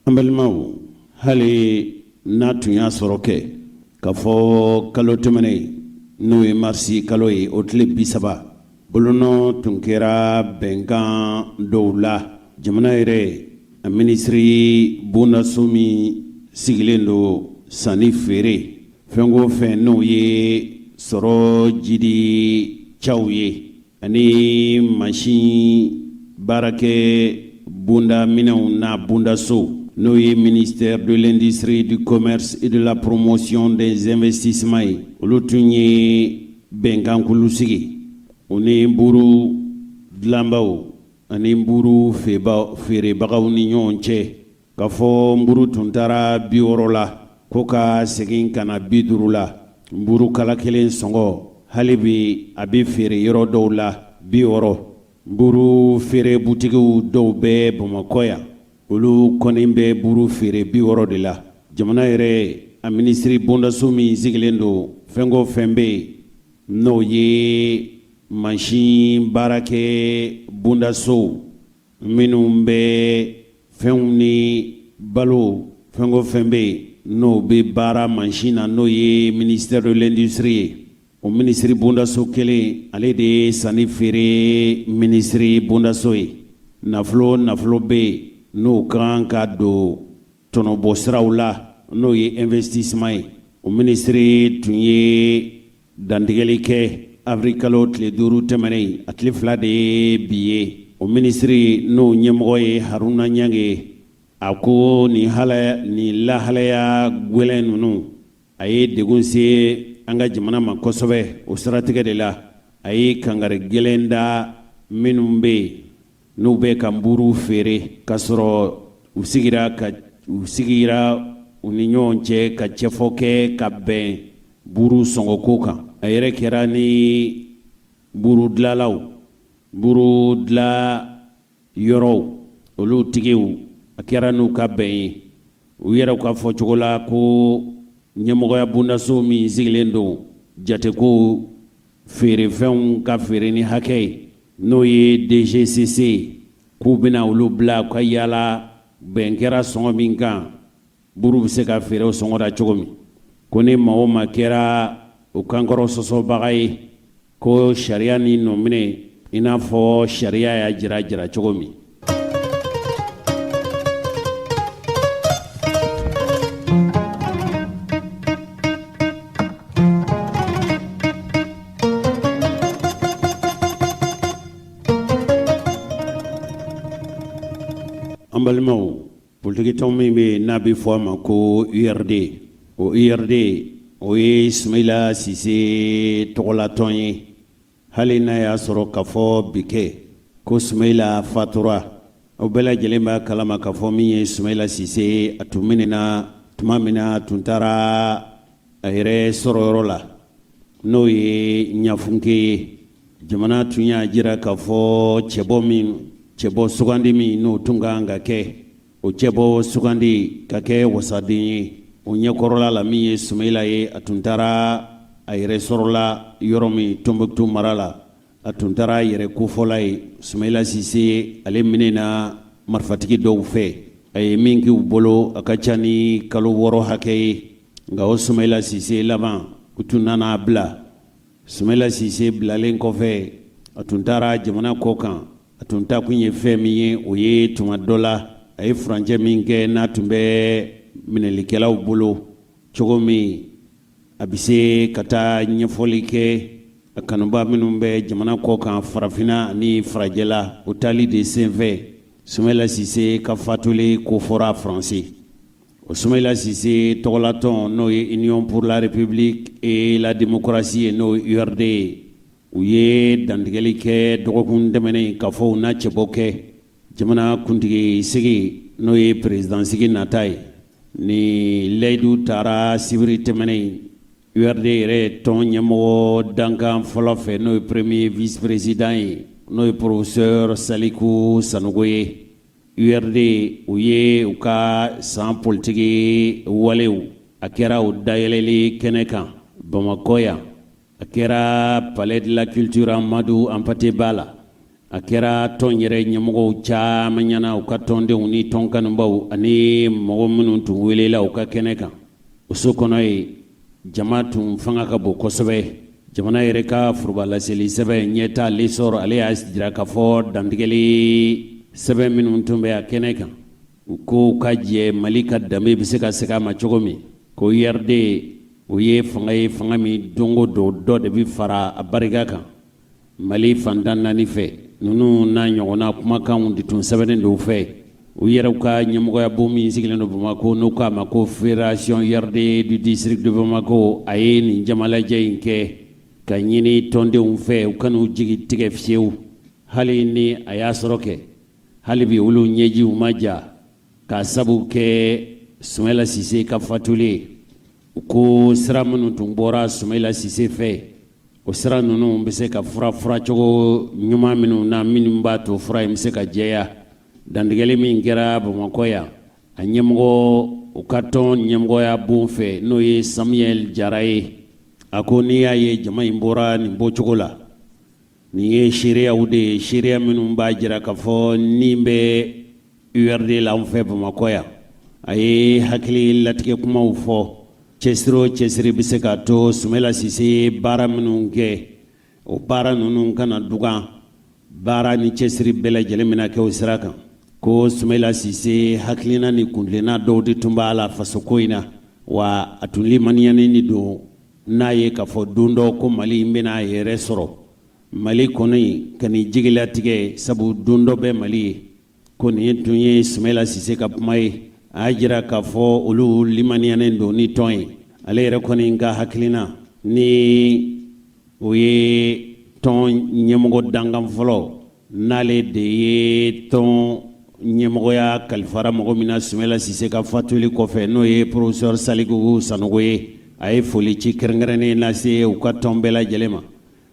Ambelmau hali n'a tun y'a sɔrɔ kɛ k'a fɔ kalo tɛmɛnen n'o ye marisi kalo ye o tile 30 bolonɔ tun kɛra bɛnkan dɔw la jamana yɛrɛ a minisiri bondaso min sigilen don sanni feere fɛn o fɛn n'o ye sɔrɔ jidi cɛw ye ani mansin baarakɛ bonda minɛnw n'a bondaso n'o ye ministère de l'industrie, du commerce et de la promotion des investissements ye olu tun ye bɛnkan kulu sigi o ni buru dilanbaw ani buru feerebagaw ni ɲɔgɔn cɛ k'a fɔ buru tun taara 60 la ko ka segin ka na 50 la buru kala kelen sɔngɔ hali bi a bɛ feere yɔrɔ dɔw la 60 buru feere butigiw dɔw bɛ Bamakɔ yan olu kɔni bɛ buru feere 60 de la jamana yɛrɛ a minisiri bondaso min sigilen don fɛn o fɛn bɛ yen n'o ye mansin baarakɛ bondaso minnu bɛ fɛnw ni balo fɛn o fɛn bɛ yen n'o bɛ baara mansin na n'o ye ministère de l'industrie ye o minisiri bondaso kelen ale de ye sanni feere minisiri bondaso ye nafolo bɛ yen n'o kan ka don tɔnɔbɔ siraw la n'o ye investissement ye o minisiri tun ye dantigɛli kɛ avril kalo tile 5 tɛmɛnen a tile 2 de ye bi ye o minisiri n'o ɲɛmɔgɔ ye Haruna Ɲange a ko nin lahalaya gwɛlɛn ninnu a ye degun se an ka jamana ma kosɛbɛ o siratigɛ de la a ye kangari gɛlɛn da minnu bɛ yen n'u bɛ ka buru feere k'a sɔrɔ u sigira u ni ɲɔgɔn cɛ ka cɛfɔ kɛ ka bɛn buru sɔngɔko kan a yɛrɛ kɛra ni buru dilanlaw buru dilan yɔrɔw olu tigiw a kɛra n'u ka bɛn ye u yɛrɛ ka fɔ cogo la ko ɲɛmɔgɔya bondaso min sigilen don jateko feerefɛnw ka feere ni hakɛ ye n'o ye DGCC k'u bɛna olu bila ka yala bɛn kɛra sɔngɔ min kan buru bɛ se ka feere o sɔngɔ la cogo min ko ni maa o maa kɛra o kankɔrɔ sɔsɔbaga ye ko sariya ni nɔminɛ i n'a fɔ sariya y'a jira cogo min. An balimaw politique tɔn min bɛ n'a bɛ fɔ a ma ko URD o URD o ye Ismaila Sise tɔgɔlatɔn ye hali n'a y'a sɔrɔ k'a fɔ bi kɛ ko Ismaila fatura o bɛɛ lajɛlen b'a kalama k'a fɔ min ye Ismaila Sise a tun minɛna tuma min na a tun taara a yɛrɛ sɔrɔyɔrɔ la n'o ye Ɲafunke ye jamana tun y'a jira k'a fɔ cɛbɔ sugandi min n'o tun kan ka kɛ o cɛbɔ sugandi ka kɛ wasaden ye o ɲɛkɔrɔla la min ye Ismaila ye a tun taara a yɛrɛ sɔrɔla yɔrɔ min Tombouctou mara la a tun taara yɛrɛ kofɔla ye Ismaila Sise ale minɛna marifatigi dɔw fɛ a ye min k'u bolo a ka ca ni kalo 6 hakɛ ye nka o Ismaila Sise laban u tun nana bila Ismaila Sise bilalen kɔfɛ a tun taara jamana kɔ kan a tun ta kun ye fɛn min ye o ye tuma dɔ la a ye furancɛ min kɛ n'a tun bɛ minɛlikɛlaw bolo cogo min a bɛ se ka taa ɲɛfɔli kɛ a kanuba minnu bɛ jamana kɔ kan farafinna ni farajɛla o tali de senfɛ Ismaila Sise ka fatuli ko fɔra Faransi o Ismaila Sise tɔgɔlatɔn n'o ye Union pour la République et la démocratie ye n'o URD ye u ye dantigɛli kɛ dɔgɔkun tɛmɛnen k'a fɔ u na cɛbɔ kɛ jamana kuntigi sigi n'o ye président sigi nata ye ni layidu taara sibiri tɛmɛnen URD yɛrɛ tɔn ɲɛmɔgɔ dankan fɔlɔ fɛ n'o ye premier vice président ye n'o ye professeur Saliku Sanogo ye URD u ye u ka san politiki walew a kɛra o dayɛlɛli kɛnɛ kan Bamakɔ yan a kɛra palais de la culture Amadou Hampâté Bâ la a kɛra tɔn yɛrɛ ɲɛmɔgɔw caman ɲɛna u ka tɔndenw ni tɔnkanubaw ani mɔgɔ minnu tun welela u ka kɛnɛ kan o so kɔnɔ ye jama tun fanga ka bon kosɛbɛ jamana yɛrɛ ka forobalaseli sɛbɛn ɲɛta ale sɔrɔ ale y'a jira k'a fɔ dantigɛli sɛbɛn minnu tun bɛ a kɛnɛ kan u ko ka jɛ mali ka danbe bɛ se ka segin a ma cogo min ko URD o ye fanga min don o don dɔ de bɛ fara a barika kan mali fantan naani fɛ ninnu n'a ɲɔgɔnna kumakanw de tun sɛbɛnnen don u fɛ u yɛrɛw ka ɲɛmɔgɔyabo min sigilen don Bamako n'u k'a ma ko Fédération URD du district de Bamako a ye nin jamalajɛ in kɛ ka ɲini tɔndenw fɛ u kan'u jigi tigɛ fiyewu hali ni a y'a sɔrɔ kɛ hali bi olu ɲɛjiw ma ja k'a sabu kɛ Soumaïla Cissé ka fatuli u ko sira minnu tun bɔra Soumaïla Cissé fɛ o sira ninnu bɛ se ka fura cogo ɲuman minnu na minnu b'a to fura in bɛ se ka jɛya dantigɛli min kɛra Bamakɔ yan a ɲɛmɔgɔ u ka tɔn ɲɛmɔgɔya bon fɛ n'o ye Samuel Jara ye a ko n'i y'a ye jama in bɔra nin bɔcogo la nin ye seereyaw de ye seereya minnu b'a jira k'a fɔ nin bɛ URD la an fɛ Bamakɔ yan a ye hakili latigɛ kumaw fɔ cɛsiri o cɛsiri bɛ se k'a to Soumaïla Cissé baara minnu kɛ o baara ninnu kana dugan baara ni cɛsiri bɛɛ lajɛlen bɛna kɛ o sira kan ko Soumaïla Cissé hakilina ni kuntilenna dɔw de tun b'a la fasoko in na wa a tun limaniyanen de don n'a ye k'a fɔ don dɔ ko Mali in bɛna a yɛrɛ sɔrɔ Mali kɔnɔ in ka nin jigilatigɛ sabu don dɔ bɛ Mali ye ko nin tun ye Soumaïla Cissé ka kuma ye a y'a jira k'a fɔ olu limaniyanen don ni tɔn ye ale yɛrɛ kɔni ka hakilina ni o ye tɔn ɲɛmɔgɔ dangan fɔlɔ n'ale de ye tɔn ɲɛmɔgɔya kalifara mɔgɔ min na Soumaïla Cissé ka fatuli kɔfɛ n'o ye professeur Saliku Sanogo ye a ye foli ci kɛrɛnkɛrɛnnen lase u ka tɔn bɛɛ lajɛlen ma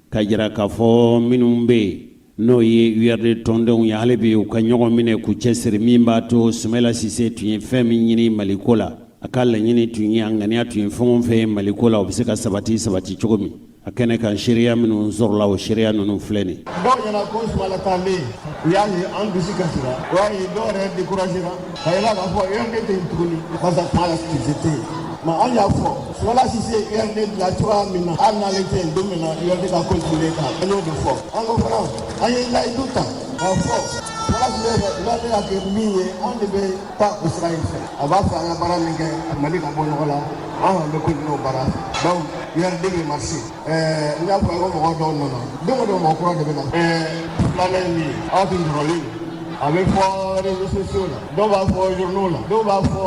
ka jira k'a fɔ minnu bɛ yen n'o ye URD tɔndenw ye hali bi u ka ɲɔgɔn minɛ k'u cɛsiri min b'a to Soumaïla Cissé tun ye fɛn min ɲini Maliko la a ka laɲini tun ye a ŋaniya tun ye fɛn o fɛn ye Maliko la o bɛ se ka sabati cogo min a kɛnɛ kan seereya minnu sɔrɔla o seereya ninnu filɛ nin dɔw ɲɛna ko Soumaïla taalen u y'a ye an dusu kasira o y'a ye dɔw yɛrɛ découragera ka yɛlɛ k'a fɔ URD tɛ yen tuguni parce que Soumaïla Cissé tɛ yen mais an y'a fɔ Soumaïla Cissé URD bila cogoya min na hali n'ale tɛ yen don min na URD ka continuer kan an y'o de fɔ an ko fana an ye layidu ta k'a fɔ Soumaïla Cissé URD ka kɛ min ye an de bɛ taa o sira in fɛ a b'a fɛ an ka baara min kɛ Mali ka bɔ nɔgɔ la an bɛ continuer o baara fɛ donc URD bɛ marché n y'a fɔ ko mɔgɔ dɔw nana don o don mɔgɔ kura de bɛ na filanan ye min ye aw tun jɔrɔlen a bɛ fɔ réseaux sociaux la dɔw b'a fɔ journaux la dɔw b'a fɔ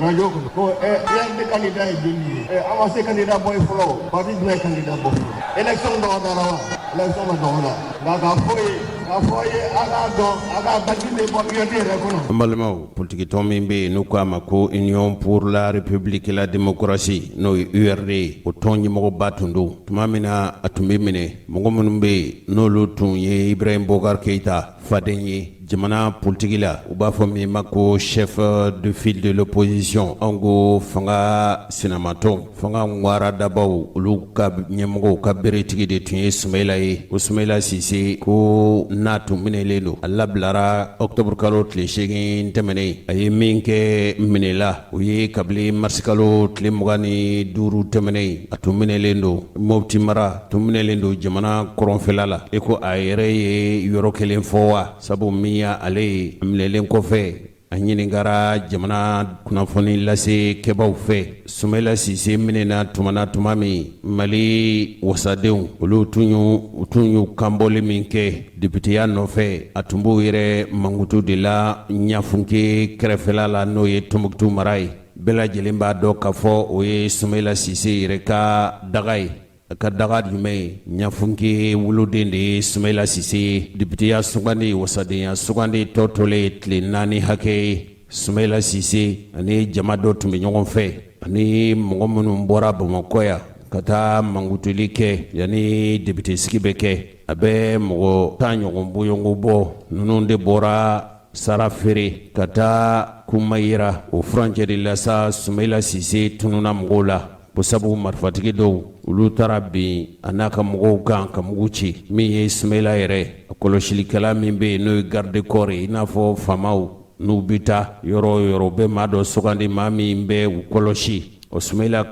radio kɔnɔ ko URD candidat ye joli ye an ma se candidat bɔ ye fɔlɔ parti jumɛn ye candidat bɔ fɔlɔ élection dɔgɔdara wa élection ma dɔgɔda nka k'a fɔ ye a k'a dɔn a k'a bati de bɔ URD yɛrɛ kɔnɔ. An balimaw politique tɔn min bɛ yen n'u k'a ma ko Union pour la République et la démocratie n'o ye URD o tɔn ɲɛmɔgɔba tun don tuma min na a tun bɛ minɛ mɔgɔ minnu bɛ yen n'olu tun ye Ibrahim Boubacar Keïta faden ye jamana politique la u b'a fɔ min ma ko chef de file de l'opposition an ko fanga sinamatɔn fanga ŋwara dabaw olu ka ɲɛmɔgɔw ka beretigi de tun ye Soumaïla ye o Soumaïla Cissé ko n'a tun minɛlen don a labilara octobre kalo tile 8 tɛmɛnen a ye min kɛ minɛla o ye kabili mars kalo tile 25 tɛmɛnen a tun minɛlen don Mopti mara tun minɛlen don jamana kɔrɔnfɛla la e ko a yɛrɛ ye yɔrɔ kelen fɔ wa sabu min ya ale ye minɛlen kɔfɛ a ɲiningara jamana kunnafoni lase kɛbaw fɛ Soumaïla Cissé minɛna tuma min Mali wasadenw olu tun y'u kanbɔli min kɛ députéya nɔfɛ a tun b'o yɛrɛ mankutu de la ɲafunke kɛrɛfɛla la n'o ye Tombouctou mara ye bɛɛ lajɛlen b'a dɔn k'a fɔ o ye Soumaïla Cissé yɛrɛ ka daga ye a ka daga jumɛn ye ɲafunke woloden de ye Soumaïla Cissé députéya sugandi wasadenya sugandi tɔtɔlen tile 4 hakɛ ye Soumaïla Cissé ani jama dɔ tun bɛ ɲɔgɔn fɛ ani mɔgɔ minnu bɔra Bamakɔ yan ka taa mangutuli kɛ yanni député sigi bɛ kɛ a bɛ mɔgɔ 10 ɲɔgɔn bɔyɔngo bɔ ninnu de bɔra sara feere ka taa kuma yira o furancɛ de la sa Soumaïla Cissé tununa mɔgɔw la ko sabu marifatigi dɔw olu tara bin a n'a ka mɔgɔw kan ka mugu ci min ye Ismaila yɛrɛ kɔlɔsilikɛla min bɛ yen n'o ye garde corps i n'a fɔ faamaw n'u bi taa yɔrɔ o yɔrɔ bɛ maa dɔ sugandi maa min bɛ u kɔlɔsi o Ismaila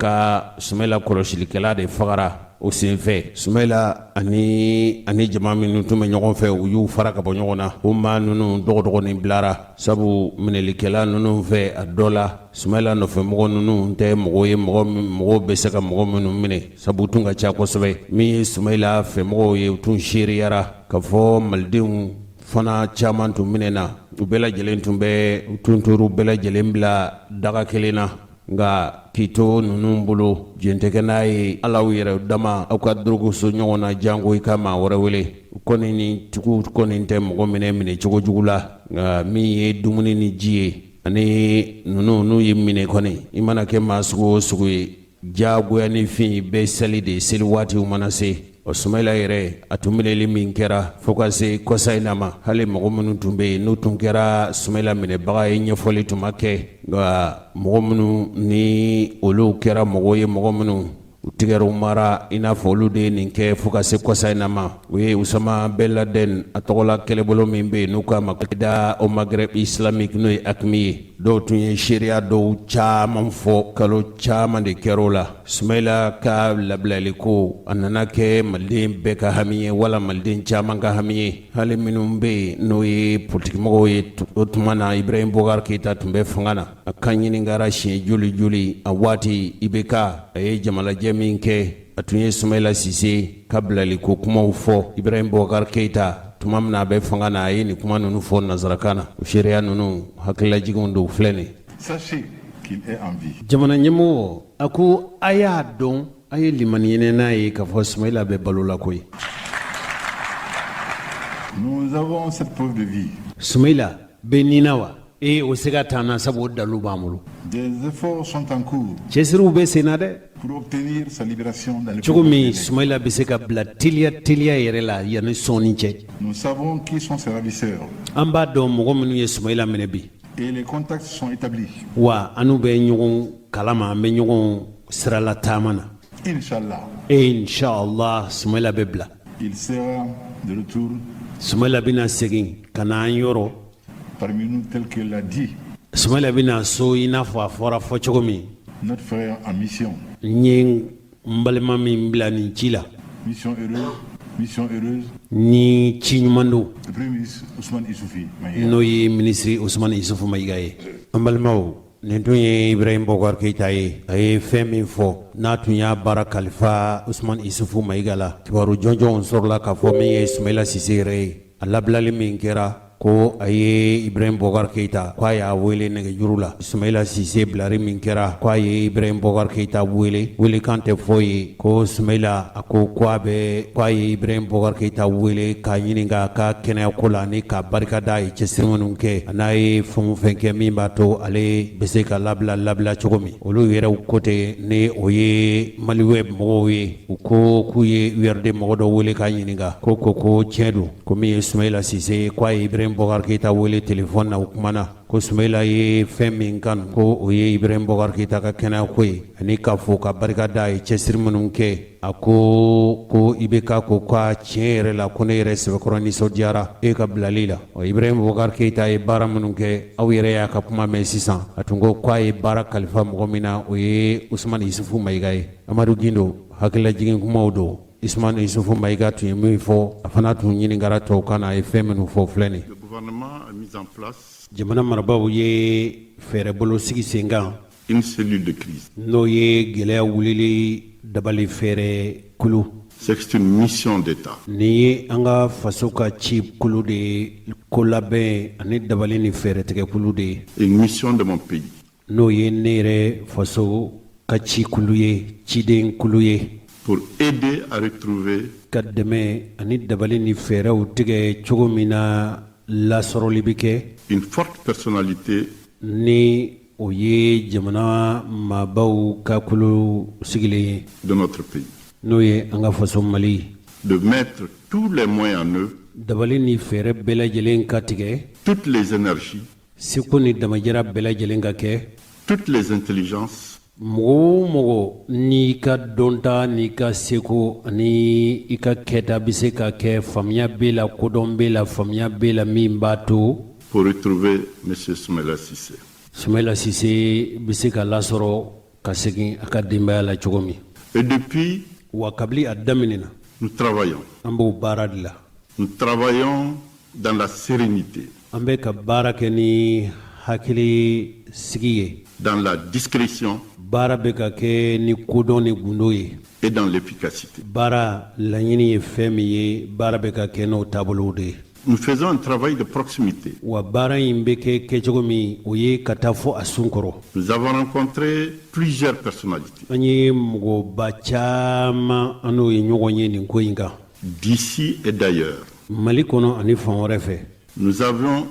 kɔlɔsilikɛla de fagara o senfɛ Ismaila ani jama minnu tun bɛ ɲɔgɔn fɛ u y'u fara ka bɔ ɲɔgɔn na o maa ninnu dɔgɔdɔgɔnin bilara sabu minɛlikɛla ninnu fɛ a dɔ la Ismaila nɔfɛmɔgɔ ninnu tɛ mɔgɔ ye mɔgɔw bɛ se ka mɔgɔ minnu minɛ sabu tun ka ca kosɛbɛ min ye Ismaila fɛmɔgɔw ye u tun seeriyara ka fɔ malidenw fana caman tun minɛna u bɛɛ lajɛlen tun tor'u bɛɛ lajɛlen bila daga kelen na nka k'i to ninnu bolo jɛntigɛ n'a ye alaw yɛrɛ dama aw ka dorogoso ɲɔgɔn na jango i ka maa wɛrɛ wele kɔni ni tigiw kɔni tɛ mɔgɔ minɛ cogo jugu la nka min ye dumuni ni ji ye ani ninnu n'u ye minɛ kɔni i mana kɛ maa sugu o sugu ye jagoya ni fin bɛɛ seli de seli waatiw mana se o Ismaila yɛrɛ a tun minɛli min kɛra fo ka se kɔsa in na ma hali mɔgɔ minnu tun bɛ yen n'u tun kɛra Ismaila minɛbaga ye ɲɛfɔli tun ma kɛ nka mɔgɔ minnu ni olu kɛra mɔgɔ ye mɔgɔ minnu u tigɛr'u mara i n'a fɔ olu de ye nin kɛ fo ka se kɔsa in na ma o ye Usama Ben Laden a tɔgɔla kɛlɛbolo min bɛ yen n'u k'a ma da o Maghreb islamique n'o ye AQMI ye dɔw tun ye seereya dɔw caman fɔ kalo caman de kɛr'o la Ismaila ka labilali ko a nana kɛ maliden bɛɛ ka hami ye wala maliden caman ka hami ye hali minnu bɛ yen n'o ye politikimɔgɔw ye o tuma na Ibrahim Boubacar Keita tun bɛ fanga na a kan ɲininkara siɲɛ joli a waati IBK a ye jamalajɛ min kɛ a tun ye Ismaila Sise ka bilali ko kumaw fɔ Ibrahim Boubacar Keita tuma min na a bɛ fanga na a ye nin kuma ninnu fɔ nazarakan na o seereya ninnu hakililajiginw dɔw filɛ nin Sachez qu'il est en vie. jamana ɲɛmɔgɔ a ko a y'a dɔn a ye limani ɲinɛ n'a ye k'a fɔ Ismaila bɛ balo la koyi Nous avons cette preuve de vie. Ismaila bɛ nin na wa o se ka taa na sabu o dalu b'an bolo Des efforts sont en cours cɛsiriw bɛ sen na dɛ pour obtenir sa libération dans le cogo plus min bref délai. Ismaila bɛ se ka bila teliya yɛrɛ la yanni sɔɔni cɛ Nous savons qui sont ses ravisseurs an b'a dɔn mɔgɔ minnu ye Ismaila minɛ bi et les contacts sont établis. wa anu bɛ ɲɔgɔn kalama an bɛ ɲɔgɔn sirala taama na Inch'Allah, inshallah Ismaila bɛ bila il sera de retour Ismaila bɛna segin ka na an yɔrɔ parmi nous tel qu'il l'a dit, Ismaila bɛna so i n'a fɔ a fɔra fɔ cogo min notre frère en mission. n ye n balima min bila nin ci la Mission heureuse, ni ci ɲuman don le Premier ministre Ousmane Issoufou Maïga. n'o ye minisiri Usmani Isufu Mayiga ye an balimaw nin tun ye Ibrahim Boubacar Keita ye a ye fɛn min fɔ n'a tun y'a baara kalifa Usmani Isufu Mayiga la kibaru jɔnjɔnw sɔrɔla k'a fɔ min ye Ismaila Sise yɛrɛ ye a labilali min kɛra ko a ye Ibrahim Boubacar Keita k'a y'a wele nɛgɛjuru la Ismaila Sise bilari min kɛra k'a ye Ibrahim Boubacar Keita wele kan tɛ fɔ ye ko Ismaila a ko k'a ye Ibrahim Boubacar Keita wele k'a ɲininka a ka kɛnɛyako la ni k'a barika da a ye cɛsiri minnu kɛ a n'a ye fɛn o fɛn kɛ min b'a to ale bɛ se ka labila cogo min olu yɛrɛw ko ten ni o ye Maliweb mɔgɔw ye u ko k'u ye URD mɔgɔ dɔ wele k'a ɲininka ko tiɲɛ don ko min ye Ismaila Sise k'a ye Ibrahim Boubacar Keita wele telefɔni na u kumana ko Ismaila ye fɛn min kanu ko o ye Ibrahim Boubacar Keita ka kɛnɛyako ye ani k'a fɔ ka barika da a ye cɛsiri minnu kɛ a ko IBK ko k'a tiɲɛ yɛrɛ la ko ne yɛrɛ sɛbɛkɔrɔ nisɔndiyara e ka bilali la Ibrahim Boubacar Keita ye baara minnu kɛ aw yɛrɛ y'a ka kuma mɛn sisan a tun ko k'a ye baara kalifa mɔgɔ min na o ye Usmani Isufu Mayiga ye Amadu Gindo hakililajigin kumaw don Usmani Isufu Mayiga tun ye min fɔ a fana tun ɲininkara tɔw kan na a ye fɛn minnu fɔ filɛ nin Le gouvernement a mis en place jamana marabaaw ye fɛɛrɛ bolo sigi sen kan une cellule de crise. n'o ye gɛlɛya wulili dabali fɛɛrɛ kulu C'est une mission d'État. nin ye an ka faso ka ci kulu de ye ko labɛn ani dabali ni fɛɛrɛtigɛ kulu de ye Une mission de mon pays. n'o ye ne yɛrɛ faso ka ci kulu ye ciden kulu ye Pour aider à retrouver ka dɛmɛ ani dabali ni fɛɛrɛw tigɛ cogo min na lasɔrɔli bi kɛ une forte personnalité ni o ye jamana maabaw ka kulu sigilen ye de notre pays. n'o ye an ka faso Mali De mettre tous les moyens en œuvre, dabali ni fɛɛrɛ bɛɛ lajɛlen ka tigɛ toutes les énergies, seko ni damajara bɛɛ lajɛlen ka kɛ toutes les intelligences Mogo ni ka donta ni ka seko ni i ka kɛta bɛ se ka kɛ faamuya bɛ la kodɔn bɛ la faamuya bɛ la min b'a to pour retrouver M. Soumaïla Cissé. Soumaïla Cissé bɛ se ka lasɔrɔ ka segin a ka denbaya la cogo min. Et depuis, Wa kabili a daminɛna nous travaillons. an b'o baara de la. Nous travaillons dans la sérénité, An bɛ ka baara kɛ ni hakili sigi ye. dans la discrétion Baara bɛ ka kɛ ni kodɔn ni gundo ye. et dans l'efficacité. Baara laɲini ye fɛn min ye, baara bɛ ka kɛ n'o taabolow de ye. Nous faisons un travail de proximité. Wa baara in bɛ kɛ kɛcogo min o ye ka taa fɔ a sun kɔrɔ. Nous avons rencontré plusieurs personnalités An ye mɔgɔba caman an n'o ye ɲɔgɔn ye nin ko in kan. d'ici et d'ailleurs. Mali kɔnɔ ani fan wɛrɛ fɛ. Nous avions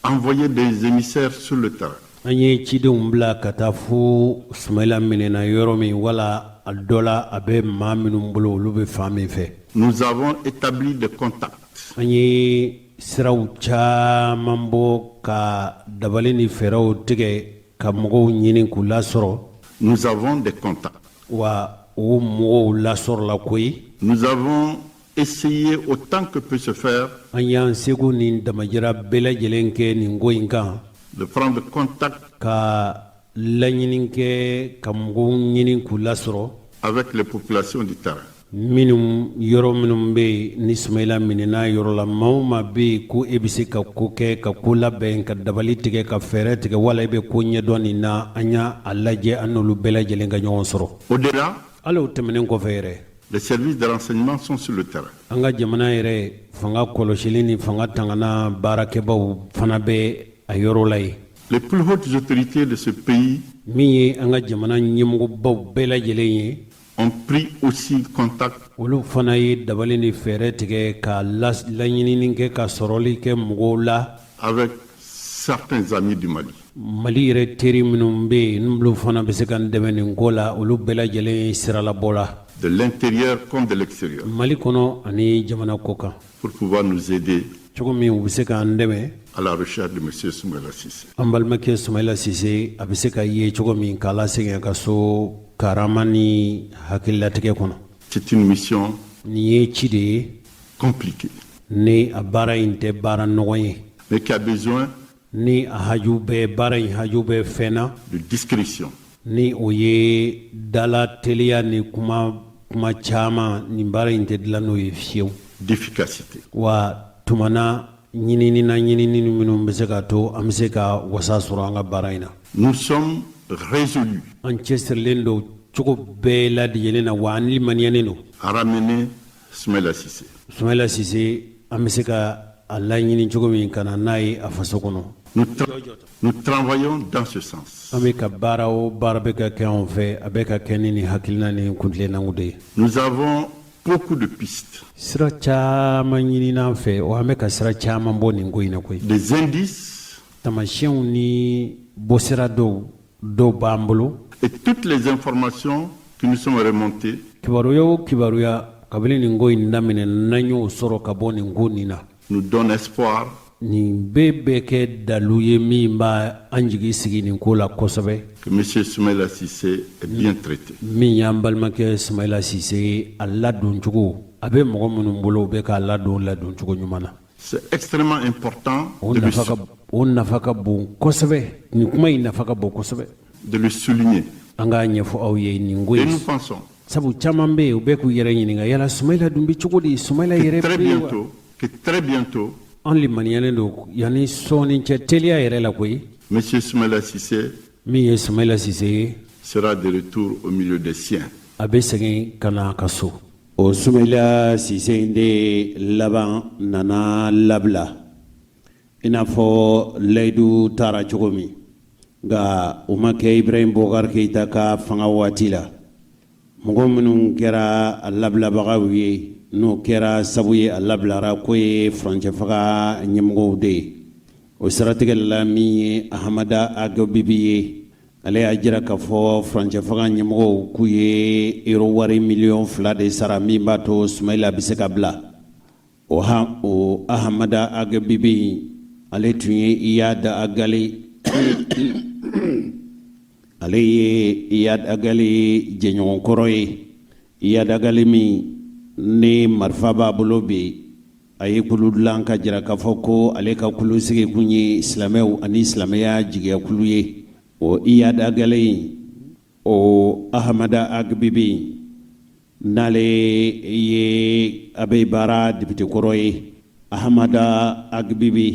envoyé des émissaires sur le terrain. An ye cidenw bila ka taa fo Soumaïla minɛna yɔrɔ min wala a dɔ la a bɛ maa minnu bolo olu bɛ fan min fɛ. Nous avons établi des contacts An ye siraw caman bɔ ka dabali ni fɛɛrɛw tigɛ ka mɔgɔw ɲini k'u lasɔrɔ. Nous avons des contacts. Wa o mɔgɔw lasɔrɔla koyi. Nous avons essayé autant que peut se faire An y'an seko ni damajira bɛɛ lajɛlen kɛ nin ko in kan de prendre contact ka laɲini kɛ ka mɔgɔw ɲini k'u lasɔrɔ avec les populations du terrain. minnu yɔrɔ minnu bɛ yen ni Soumaïla minɛna yɔrɔ la maa o maa bɛ yen ko e bɛ se ka ko kɛ ka ko labɛn ka dabali tigɛ ka fɛɛrɛ tigɛ wala e bɛ ko ɲɛdɔn nin na an y'a lajɛ an n'olu bɛɛ lajɛlen ka ɲɔgɔn sɔrɔ. Au-delà, Hali o tɛmɛnen kɔfɛ yɛrɛ les services de renseignement sont sur le terrain. an ka jamana yɛrɛ fanga kɔlɔsili ni fanga tangana baarakɛbaw fana bɛ a yɔrɔ la yen. Les plus hautes autorités de ce pays Min ye an ka jamana ɲɛmɔgɔbaw bɛɛ lajɛlen ye ont pris aussi contact olu fana ye dabali ni fɛɛrɛ tigɛ ka laɲinini kɛ ka sɔrɔli kɛ mɔgɔw la avec certains amis du Mali. Mali yɛrɛ teri minnu bɛ yen n'olu fana bɛ se ka n dɛmɛ nin ko la olu bɛɛ lajɛlen ye siralabɔ la de l'intérieur comme de l'extérieur, Mali kɔnɔ ani jamana kɔ kan pour pouvoir nous aider cogo min u bɛ se k'an dɛmɛ à la recherche de M. Soumaïla Cissé. an balimakɛ Soumaïla Cissé a bɛ se ka ye cogo min k'a lasegin a ka so karama ni hakililatigɛ kɔnɔ. C'est une mission Nin ye ci de ye compliquée, ni a baara in tɛ baara nɔgɔ ye mais qui a besoin ni a haju bɛ baara in haju bɛ fɛn na de discrétion, ni o ye dala teliya ni kuma caman nin baara in tɛ dilan n'o ye fiyewu d'efficacité. wa tumana ɲinini minnu bɛ se ka to an bɛ se ka wasa sɔrɔ an ka baara in na. Nous sommes résolus An cɛsirilen don cogo bɛɛ lajɛlen na wa an limaniyalen don. à ramener Soumaïla Cissé. Soumaïla Cissé an bɛ se ka a laɲini cogo min ka na n'a ye a faso kɔnɔ. Nous travaillons dans ce sens. An bɛ ka baara o baara bɛ ka kɛ anw fɛ a bɛ ka kɛ ni nin hakilina ni kuntilennanw de ye. Nous avons beaucoup de pistes, Sira caman ɲini n'an fɛ wa an bɛ ka sira caman bɔ nin ko in na koyi. des indices Tamasiyɛnw ni bɔsira dɔw b'an bolo. et toutes les informations qui nous sont remontées Kibaruya o kibaruya kabini nin ko in daminɛ n'an y'o sɔrɔ ka bɔ nin ko nin na. nous donnent espoir Nin bɛɛ bɛ kɛ dalu ye min b'a an jigi sigi nin ko la kosɛbɛ. que M. Soumaïla Cissé est bien traité. Min y'an balimakɛ Soumaïla Cissé ye a ladon cogo a bɛ mɔgɔ minnu bolo u bɛ k'a ladon cogo ɲuman na. C'est extrêmement important O nafa ka bon kosɛbɛ nin kuma in nafa ka bon kosɛbɛ. de le souligner. An k'a ɲɛfɔ aw ye nin ko Et in. nous pensons Sabu caman bɛ yen u bɛ k'u yɛrɛ ɲininka yala Soumaïla dun bɛ cogo di Soumaïla yɛrɛ bɛ wa. que très bientôt, An limaniyalen don yanni sɔɔni cɛ teliya yɛrɛ la koyi. M. Soumaïla Cissé Min ye Soumaïla Cissé ye sera de retour au milieu des siens. a bɛ segin ka na a ka so. O Soumaïla Cissé in de laban nana labila i n'a fɔ layidu taara cogo min nka o ma kɛ Ibrahim Boubacar Keïta ka fanga waati la mɔgɔ minnu kɛra a labilabagaw ye n'o kɛra sabu ye a labilara k'o ye furancɛfaga ɲɛmɔgɔw de ye o siratigɛ la min ye Ahamada Ago Bibi ye ale y'a jira k'a fɔ furancɛfaga ɲɛmɔgɔw k'u ye euro wari miliyɔn 2 de sara min b'a to Soumaïla bɛ se ka bila o Ahamada Ago Bibi ale tun ye Iyad Agale ale ye yadagali jeɲɔgɔn kɔrɔ ye yadagali min ni marifa b'a bolo bi a ye kulu dilan ka jira k'a fɔ ko ale ka kulu sigi kun ye silamɛw ani silamɛya jigiya kulu ye o yadagali o ahamada agbibi n'ale ye abe baara dibiti kɔrɔ ye ahamada agbibi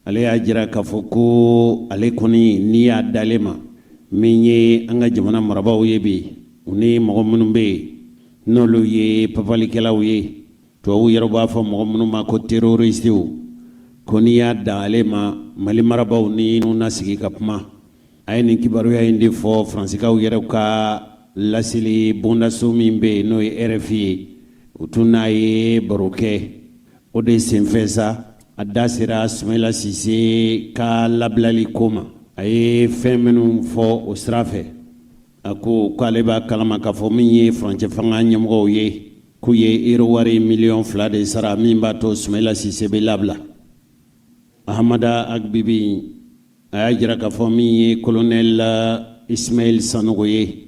ale y'a jira k'a fɔ ko ale kɔni n'i y'a dale ma min ye an ka jamana marabaaw ye bi u ni mɔgɔ minnu bɛ yen n'olu ye papalikɛlaw ye tubabuw yɛrɛ b'a fɔ mɔgɔ minnu ma ko teroristiw ko n'i y'a da ale ma mali marabaaw ni n'u nasigi ka kuma a ye nin kibaruya in de fɔ faransikaw yɛrɛ ka laseli bondaso min bɛ yen n'o ye RFI ye u tun n'a ye baro kɛ o de senfɛ sa a da sera Sumayila Sise ka labilali ko ma a ye fɛn minnu fɔ o sira fɛ a ko k'ale b'a kalama k'a fɔ min ye furancɛ fanga ɲɛmɔgɔw ye k'u ye euro wari miliyɔn 2 de sara min b'a to Sumayila Sise bɛ labila ahamada agbibi a y'a jira k'a fɔ min ye colonel Ismail Sanogo ye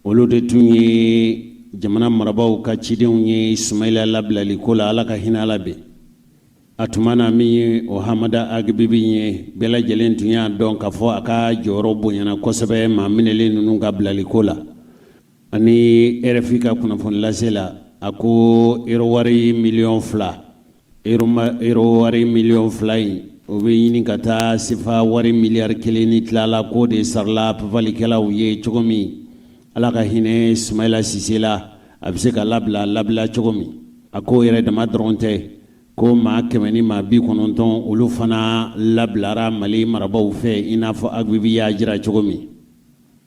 olu de tun ye jamana marabaaw ka cidenw ye Sumayila labilali ko la ala ka hinɛ ala bɛ a tuma na min ye o hamada agbibi ye bɛɛ lajɛlen tun y'a dɔn k'a fɔ a ka jɔyɔrɔ bonyana kosɛbɛ maa minɛlen ninnu ka bilali ko la ani RFI ka kunnafoni lase la a ko euro wari miliyɔn 2 euro wari miliyɔn 2 in o bɛ ɲini ka taa sifa wari miliyari 1 ni tilala ko de sarala papalikɛlaw ye cogo min ala ka hinɛ Sumayila Sise la a bɛ se ka labila cogo min a ko yɛrɛ dama dɔrɔn tɛ ko maa 100 ni maa 90 olu fana labilara mali marabaaw fɛ i n'a fɔ agbibi y'a jira cogo min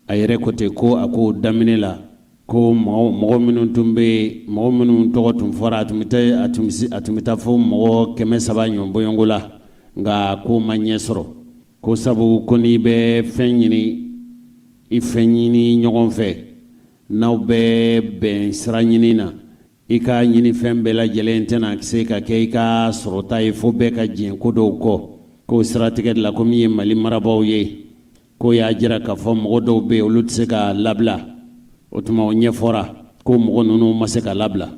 a yɛrɛ ko ten ko a ko daminɛ la ko mɔgɔ minnu tun bɛ mɔgɔ minnu tɔgɔ tun fɔra a tun bɛ taa fɔ mɔgɔ 300 ɲɔgɔn la nka ko ma ɲɛ sɔrɔ ko sabu ko n'i bɛ fɛn ɲini i fɛn ɲini ɲɔgɔn fɛ n'aw bɛ bɛn sira ɲini na i ka ɲini fɛn bɛɛ lajɛlen tɛna se ka kɛ i ka sɔrɔta ye fo bɛɛ ka diɲɛ ko dɔw kɔ k'o siratigɛ de la ko min ye mali marabaaw ye ko y'a jira k'a fɔ mɔgɔ dɔw bɛ yen olu tɛ se ka labila o tuma o ɲɛfɔra ko mɔgɔ ninnu ma se ka labila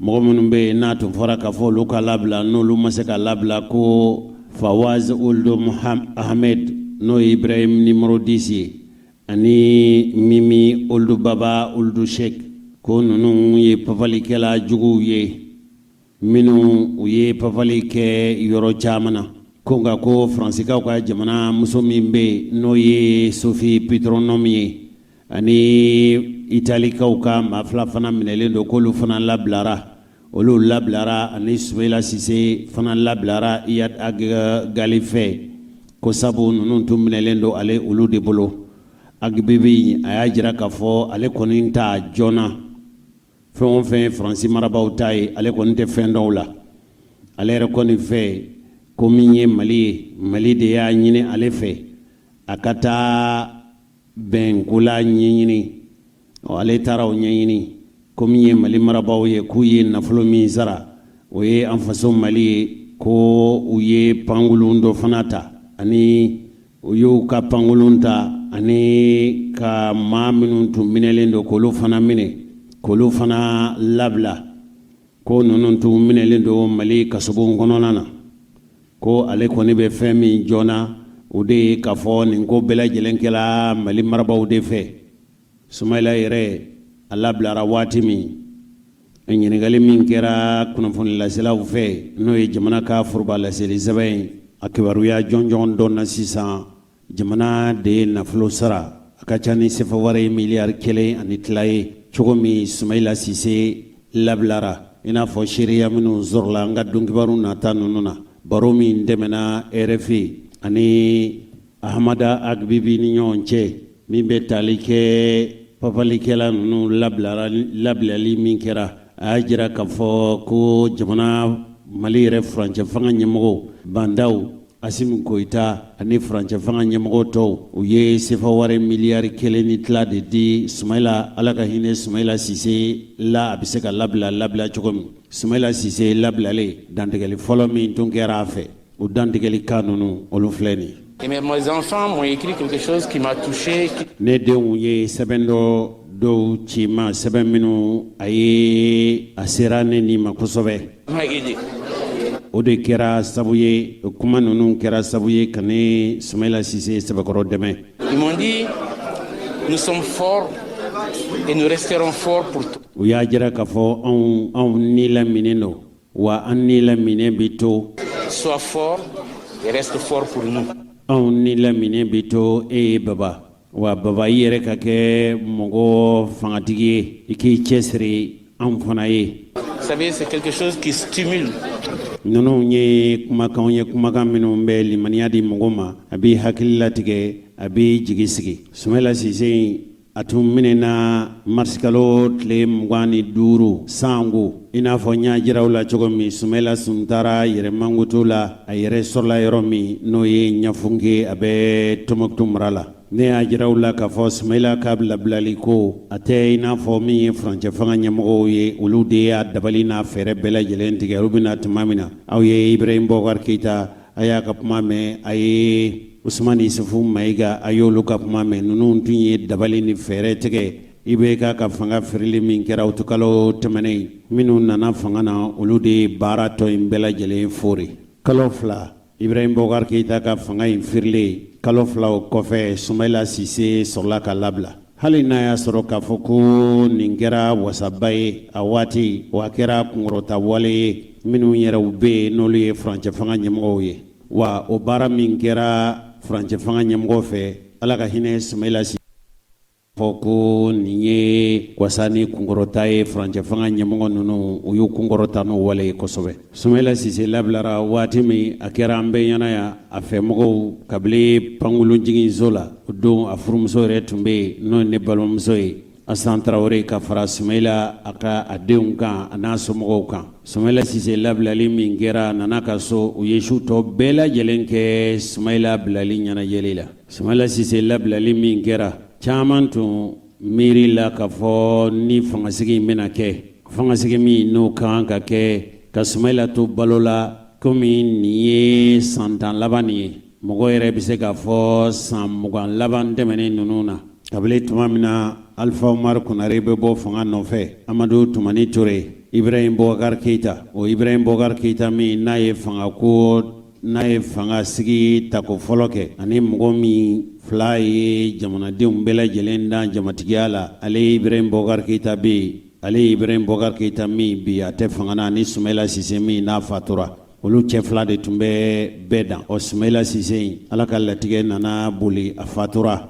mɔgɔ minnu bɛ yen n'a tun fɔra k'a fɔ olu ka labila n'olu ma se ka labila ko Fawaz Oldo Ahmed n'o ye Ibrahim numéro 10 ye ani Mimi Oldo Baba Oldo Sheikh ko ninnu ye papalikɛla juguw ye minnu u ye papali kɛ yɔrɔ caman na ko nka ko faransikaw ka jamana muso min bɛ yen n'o ye Sophie Petronome ye ani italikaw ka maa 2 fana minɛlen don k'olu fana labilara olu labilara ani Sumayila Sise fana labilara Iyad Agali fɛ ko sabu ninnu tun minɛlen don ale olu de bolo agbibi a y'a jira k'a fɔ ale kɔni t'a joona fɛn o fɛn Faransi marabaaw ta ye ale kɔni tɛ fɛn dɔw la ale yɛrɛ kɔni fɛ ko min ye Mali ye Mali de y'a ɲini ale fɛ a ka taa bɛnkola ɲɛɲini ale taara o ɲɛɲini ko min ye Mali marabaaw ye k'u ye nafolo min sara o ye an faso Mali ye ko u ye pangolon dɔ fana ta ani u y'u ka pangolon ta ani ka maa minnu tun minɛlen don k'olu fana minɛ k'olu fana labila ko ninnu tun minɛlen don Mali kasobon kɔnɔna na ko ale kɔni bɛ fɛn min joona o de ye k'a fɔ nin ko bɛɛ lajɛlen kɛla Mali marabaaw de fɛ Sumayila yɛrɛ a labilara waati min ɲininkali min kɛra kunnafoni laselaw fɛ n'o ye jamana ka foroba laseli sɛbɛn a kibaruya jɔnjɔn dɔ na sisan jamana de ye nafolo sara a ka ca ni sefa wari miliyari 1 ani tila ye cogo min Sumayila Sise labilara i n'a fɔ seereya minnu sɔrɔla an ka donkibaru nata ninnu na baro min tɛmɛna RFI ani Ahamada Agbibi ni ɲɔgɔn cɛ min bɛ tali kɛ papalikɛla ninnu labilali min kɛra a y'a jira k'a fɔ ko jamana Mali yɛrɛ furancɛ fanga ɲɛmɔgɔw bandaw Asimi Goita ani furancɛ fanga ɲɛmɔgɔ tɔw u ye sefa wari miliyari 1 ni tila de di Sumayila ala ka hinɛ Sumayila Sise la a bɛ se ka labila cogo min Sumayila Sise labilalen dantigɛli fɔlɔ min tun kɛra a fɛ o dantigɛli kan ninnu olu filɛ nin Et mes enfants m'ont écrit quelque chose qui m'a touché. ne denw ye sɛbɛn dɔw ci ma sɛbɛn minnu a ye a sera ne ni ma kosɛbɛ M'a aidé. o de kɛra sabu ye kuma ninnu kɛra sabu ye ka ne Sumaila Cissé sɛbɛkɔrɔ dɛmɛ. Ils m'ont dit, nous sommes forts et nous resterons forts pour toi. u y'a jira k'a fɔ anw ni laminen don wa an ni laminen bi to. Sois fort et reste fort pour nous. anw ni laminen bi to e ye baba wa baba i yɛrɛ ka kɛ mɔgɔ fangatigi ye i k'i cɛsiri anw fana ye. Vous savez, c'est quelque chose qui stimule. ninnu ye kumakan minnu bɛ limaniya di mɔgɔ ma a b'i hakili latigɛ a b'i jigi sigi. Sumaila Cissé a tun minɛna marsikalo tile 25 sango i n'a fɔ n y'a jiraw la cogo min. Sumaila sun taara yɛrɛmangutu la a yɛrɛ sɔrɔla yɔrɔ min n'o ye Ɲafunke a bɛ Tɔnbukutu mara la. ne y'a jiraw la k'a fɔ Sumaila ka bilabilali ko a tɛ i n'a fɔ min ye furancɛ fanga ɲɛmɔgɔw ye olu de y'a dabali n'a fɛɛrɛ bɛɛ lajɛlen tigɛ olu bɛna tuma min na. Aw ye Ibrahim Boubacar Keita a y'a ka kuma mɛn, a ye Usmani Isufu Mayiga a y'olu ka kuma mɛn. Ninnu tun ye dabali ni fɛɛrɛ tigɛ IBK ka fanga firili min kɛra o kalo tɛmɛnen minnu nana fanga na olu de ye baara tɔ in bɛɛ lajɛlen fori. Kalo fila Ibrahim Boubacar Keita ka fanga in firilen kalo fila o kɔfɛ Sumaila Cissé sɔrɔla ka labila. Hali n'a y'a sɔrɔ k'a fɔ ko nin kɛra wasaba ye a waati wa kɛra kunkɔrɔta wale ye minnu yɛrɛw bɛ yen n'olu ye furancɛ fanga ɲɛmɔgɔw ye, wa o baara min kɛra furancɛ fanga ɲɛmɔgɔ fɛ Ala ka hinɛ Sumaila Cissé fɔ ko nin ye wasa ni kunkɔrɔta ye furancɛ fanga ɲɛmɔgɔ ninnu u y'u kunkɔrɔta n'o wale ye kosɛbɛ. Sumaila Cissé labilara waati min a kɛra an bɛɛ ɲɛna yan a fɛmɔgɔw kabili Pankulu jiginso la o don a furumuso yɛrɛ tun bɛ yen n'o ye ne balimamuso ye Asan Traoré ka fara Sumaila a ka a denw kan a n'a somɔgɔw kan. Sumaila Cissé labilali min kɛra a nana ka so u ye su tɔ bɛɛ lajɛlen kɛ Sumaila bilali ɲɛnajɛli la. Sumaila Cissé labilali min kɛra caman tun miiri la k'a fɔ ni fangasigi in bɛna kɛ fangasigi min n'o kan ka kɛ ka Sumaila to balo la komi nin ye san 10 laban nin ye mɔgɔ yɛrɛ bɛ se k'a fɔ san 20 laban tɛmɛnen ninnu na kabili tuma min na Alpha Umar Konare bɛ bɔ fanga nɔfɛ Amadu Tumani Ture Ibrahim Boubacar Keita o Ibrahim Boubacar Keita min n'a ye fanga sigi tako fɔlɔ kɛ ani mɔgɔ min fila ye jamanadenw bɛɛ lajɛlen da jamatigiya la ale Ibrahim Boubacar Keita bɛ yen ale Ibrahim Boubacar Keita min bi a tɛ fanga na ani Sumaila Cissé min n'a fatura olu cɛ fila de tun bɛ bɛɛ dan. O Sumaila Cissé Ala ka latigɛ nana boli a fatura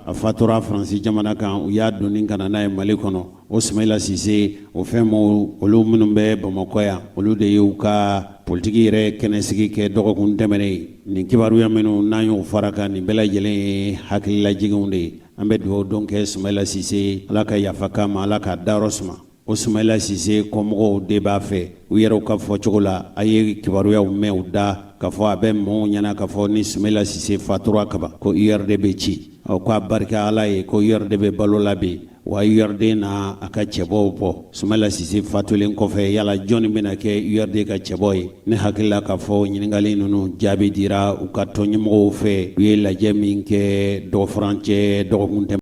Faransi jamana kan u y'a donni ka na n'a ye Mali kɔnɔ. O Sumaila Cissé o fɛn mo olu minnu bɛ Bamakɔ yan olu de y'u ka politiki yɛrɛ kɛnɛsigi kɛ dɔgɔkun tɛmɛnen nin kibaruya minnu n'an y'o fara kan nin bɛɛ lajɛlen ye hakililajiginw de ye. An bɛ dugawu dɔn kɛ Sumaila Cissé Ala ka yafa k'a ma Ala ka dayɔrɔ suma. O Sumaila Cissé kɔmɔgɔw de b'a fɛ u yɛrɛw ka fɔ cogo la a ye kibaruyaw mɛn u da k'a fɔ a bɛ mɔgɔw ɲɛna k'a fɔ ni Sumaila Cissé fatura kaban ko URD bɛ ci k'a barika Ala ye ko URD bɛ balo la bi wa URD na a ka cɛbɔw bɔ. Sumaila Cissé fatulen kɔfɛ yala jɔnni bɛna kɛ URD ka cɛbɔ ye? Ne hakilila k'a fɔ ɲininkali ninnu jaabi dira u ka tɔnɲɛmɔgɔw fɛ u ye lajɛ min kɛ dɔgɔfurancɛ dɔgɔkun tɛmɛnen